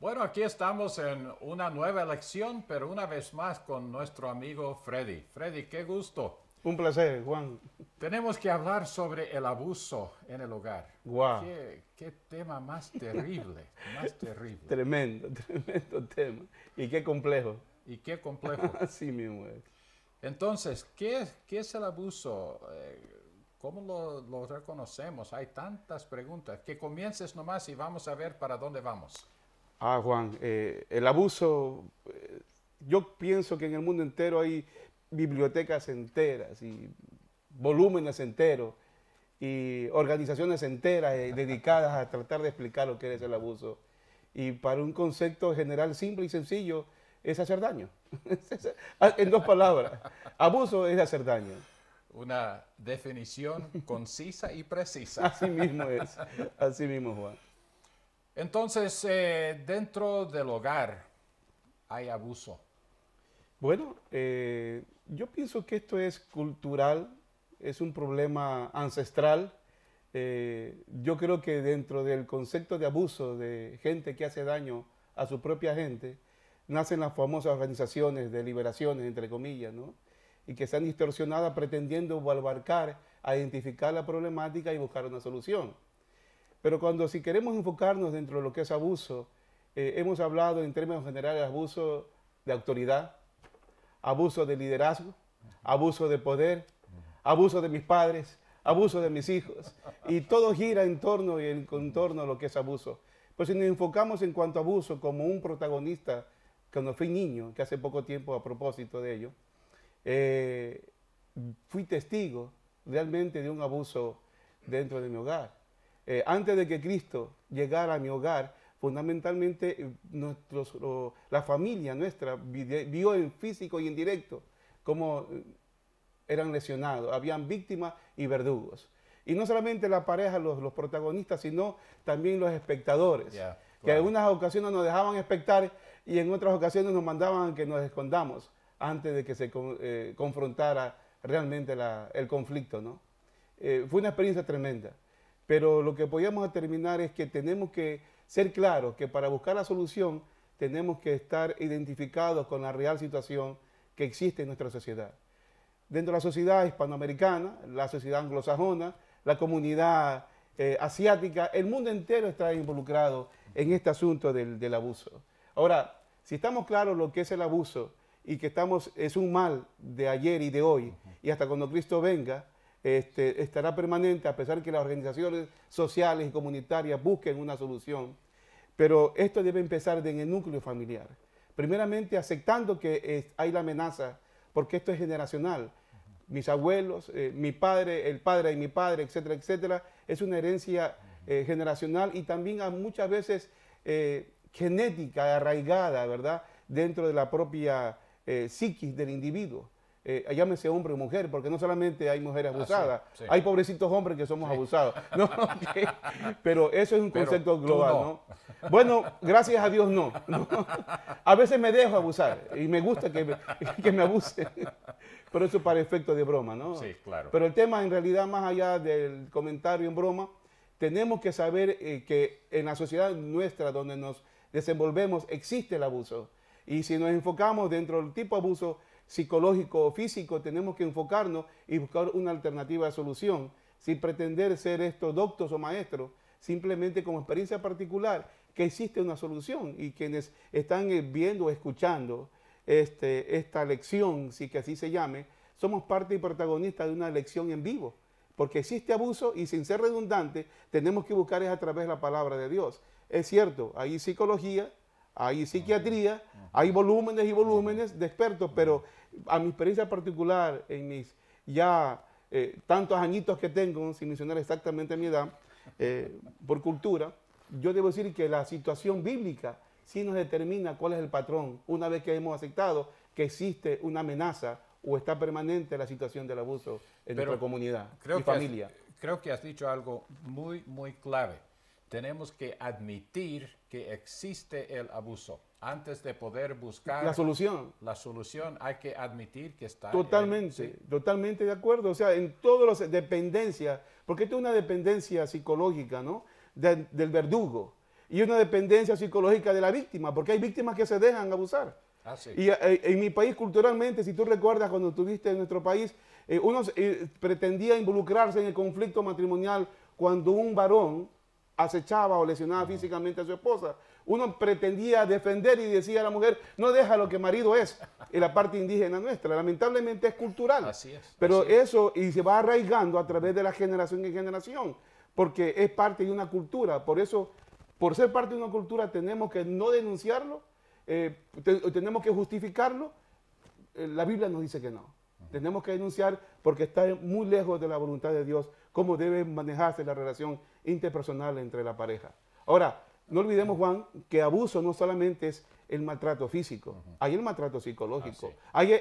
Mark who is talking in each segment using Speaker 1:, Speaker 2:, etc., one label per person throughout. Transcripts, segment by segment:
Speaker 1: Bueno, aquí estamos en una nueva lección, pero una vez más con nuestro amigo Freddy. Freddy, qué gusto.
Speaker 2: Un placer, Juan.
Speaker 1: Tenemos que hablar sobre el abuso en el hogar.
Speaker 2: Wow.
Speaker 1: Qué tema más terrible, más terrible.
Speaker 2: Tremendo, tremendo tema. Y qué complejo.
Speaker 1: Y qué complejo.
Speaker 2: Así mismo es.
Speaker 1: Entonces, qué es el abuso? ¿Cómo lo reconocemos? Hay tantas preguntas. Que comiences nomás y vamos a ver para dónde vamos.
Speaker 2: Juan, el abuso, yo pienso que en el mundo entero hay bibliotecas enteras y volúmenes enteros y organizaciones enteras dedicadas a tratar de explicar lo que es el abuso. Y para un concepto general simple y sencillo, es hacer daño. En dos palabras, abuso es hacer daño.
Speaker 1: Una definición concisa y precisa.
Speaker 2: Así mismo, Juan.
Speaker 1: Entonces, dentro del hogar hay abuso.
Speaker 2: Bueno, yo pienso que esto es cultural, es un problema ancestral. Yo creo que dentro del concepto de abuso de gente que hace daño a su propia gente, nacen las famosas organizaciones de liberaciones, entre comillas, ¿no? Y que están distorsionadas pretendiendo abarcar a identificar la problemática y buscar una solución. Pero si queremos enfocarnos dentro de lo que es abuso, hemos hablado en términos generales de abuso de autoridad, abuso de liderazgo, abuso de poder, abuso de mis padres, abuso de mis hijos, y todo gira en torno y en contorno a lo que es abuso. Pues si nos enfocamos en cuanto a abuso como un protagonista, cuando fui niño, que hace poco tiempo a propósito de ello, fui testigo realmente de un abuso dentro de mi hogar. Antes de que Cristo llegara a mi hogar, fundamentalmente la familia nuestra vio en físico y en directo cómo eran lesionados, habían víctimas y verdugos. Y no solamente la pareja, los protagonistas, sino también los espectadores, que en algunas ocasiones nos dejaban espectar y en otras ocasiones nos mandaban a que nos escondamos antes de que se confrontara realmente el conflicto, ¿no? Fue una experiencia tremenda. Pero lo que podíamos determinar es que tenemos que ser claros que para buscar la solución tenemos que estar identificados con la real situación que existe en nuestra sociedad. Dentro de la sociedad hispanoamericana, la sociedad anglosajona, la comunidad asiática, el mundo entero está involucrado en este asunto del abuso. Ahora, si estamos claros lo que es el abuso y que es un mal de ayer y de hoy y hasta cuando Cristo venga, estará permanente a pesar que las organizaciones sociales y comunitarias busquen una solución. Pero esto debe empezar en el núcleo familiar. Primeramente aceptando que hay la amenaza, porque esto es generacional. Mis abuelos, mi padre, el padre de mi padre, etcétera, etcétera, es una herencia generacional y también muchas veces genética, arraigada, ¿verdad?, dentro de la propia psiquis del individuo. Llámese hombre o mujer, porque no solamente hay mujeres abusadas, sí. Hay pobrecitos hombres que somos abusados. No, okay. Pero eso es un concepto global, ¿no? Bueno, gracias a Dios no. A veces me dejo abusar y me gusta que me abuse, pero eso para efecto de broma, ¿no?
Speaker 1: Sí, claro.
Speaker 2: Pero el tema en realidad, más allá del comentario en broma, tenemos que saber que en la sociedad nuestra donde nos desenvolvemos existe el abuso. Y si nos enfocamos dentro del tipo de abuso psicológico o físico, tenemos que enfocarnos y buscar una alternativa de solución, sin pretender ser estos doctos o maestros, simplemente como experiencia particular, que existe una solución y quienes están viendo o escuchando esta lección, si que así se llame, somos parte y protagonista de una lección en vivo, porque existe abuso y sin ser redundante, tenemos que buscar es a través de la palabra de Dios. Es cierto, hay psicología, hay psiquiatría, hay volúmenes y volúmenes de expertos, pero a mi experiencia particular, en mis ya tantos añitos que tengo, sin mencionar exactamente mi edad, por cultura, yo debo decir que la situación bíblica sí nos determina cuál es el patrón, una vez que hemos aceptado que existe una amenaza o está permanente la situación del abuso en nuestra comunidad y familia.
Speaker 1: Creo que has dicho algo muy, muy clave. Tenemos que admitir que existe el abuso. Antes de poder buscar
Speaker 2: la solución
Speaker 1: hay que admitir que está.
Speaker 2: Totalmente, totalmente de acuerdo. O sea, en todas las dependencias, porque esto es una dependencia psicológica, ¿no? Del verdugo. y una dependencia psicológica de la víctima, porque hay víctimas que se dejan abusar.
Speaker 1: Ah, sí.
Speaker 2: Y en mi país, culturalmente, si tú recuerdas cuando estuviste en nuestro país, uno pretendía involucrarse en el conflicto matrimonial cuando un varón acechaba o lesionaba físicamente a su esposa. Uno pretendía defender y decía a la mujer, no deja lo que marido es, en la parte indígena nuestra. Lamentablemente es cultural.
Speaker 1: Así es.
Speaker 2: Pero
Speaker 1: así es.
Speaker 2: eso, y se va arraigando a través de la generación en generación, porque es parte de una cultura. Por eso, por ser parte de una cultura, tenemos que no denunciarlo, tenemos que justificarlo. La Biblia nos dice que no. Tenemos que denunciar porque está muy lejos de la voluntad de Dios, cómo debe manejarse la relación interpersonal entre la pareja. Ahora, no olvidemos, Juan, que abuso no solamente es el maltrato físico, hay el maltrato psicológico, hay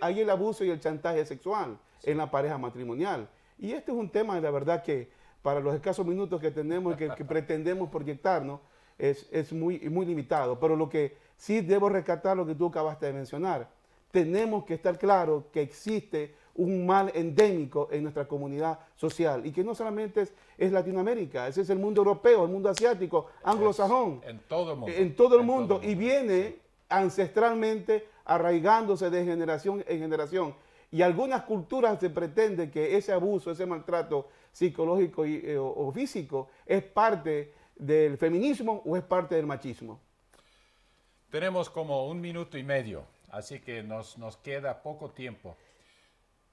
Speaker 2: el abuso y el chantaje sexual en la pareja matrimonial. Y este es un tema, la verdad, que para los escasos minutos que tenemos y que pretendemos proyectarnos, es muy limitado. Pero lo que sí debo rescatar, lo que tú acabaste de mencionar, tenemos que estar claros que existe un mal endémico en nuestra comunidad social y que no solamente es Latinoamérica, ese es el mundo europeo, el mundo asiático, anglosajón.
Speaker 1: En todo el mundo.
Speaker 2: En todo el mundo y viene ancestralmente arraigándose de generación en generación. Y algunas culturas se pretende que ese abuso, ese maltrato psicológico o físico es parte del feminismo o es parte del machismo.
Speaker 1: Tenemos como 1 minuto y medio, así que nos queda poco tiempo.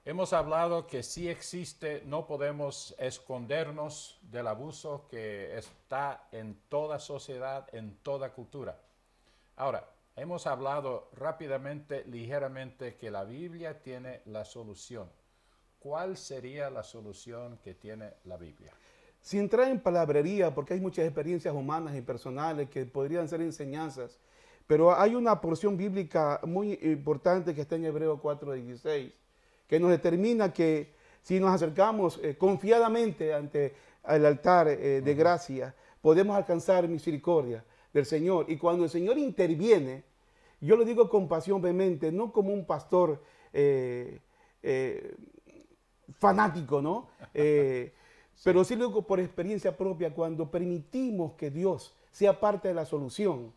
Speaker 1: Hemos hablado que sí existe, no podemos escondernos del abuso que está en toda sociedad, en toda cultura. Ahora, hemos hablado rápidamente, ligeramente, que la Biblia tiene la solución. ¿Cuál sería la solución que tiene la Biblia?
Speaker 2: Sin entrar en palabrería, porque hay muchas experiencias humanas y personales que podrían ser enseñanzas, pero hay una porción bíblica muy importante que está en Hebreos 4:16, que nos determina que si nos acercamos confiadamente ante el altar de gracia, podemos alcanzar misericordia del Señor. Y cuando el Señor interviene, yo lo digo con pasión vehemente, no como un pastor fanático, ¿no? Pero sí lo digo por experiencia propia, cuando permitimos que Dios sea parte de la solución.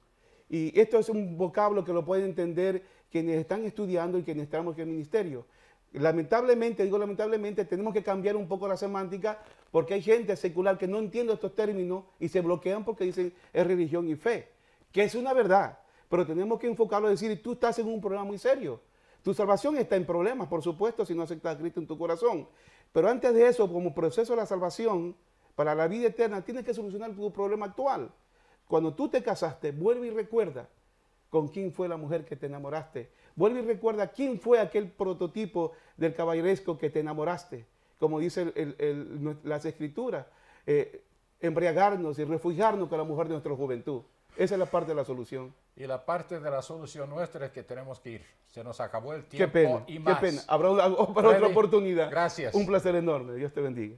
Speaker 2: Y esto es un vocablo que lo pueden entender quienes están estudiando y quienes estamos en el ministerio. Lamentablemente, digo lamentablemente, tenemos que cambiar un poco la semántica porque hay gente secular que no entiende estos términos y se bloquean porque dicen es religión y fe, que es una verdad, pero tenemos que enfocarlo y decir, tú estás en un problema muy serio. Tu salvación está en problemas, por supuesto, si no aceptas a Cristo en tu corazón. Pero antes de eso, como proceso de la salvación, para la vida eterna, tienes que solucionar tu problema actual. Cuando tú te casaste, vuelve y recuerda con quién fue la mujer que te enamoraste. Vuelve y recuerda quién fue aquel prototipo del caballeresco que te enamoraste. Como dice las escrituras, embriagarnos y refugiarnos con la mujer de nuestra juventud. Esa es la parte de la solución.
Speaker 1: Y la parte de la solución nuestra es que tenemos que ir. Se nos acabó el tiempo
Speaker 2: Qué pena,
Speaker 1: y más.
Speaker 2: qué pena. Habrá otra oportunidad.
Speaker 1: Gracias.
Speaker 2: Un placer enorme. Dios te bendiga.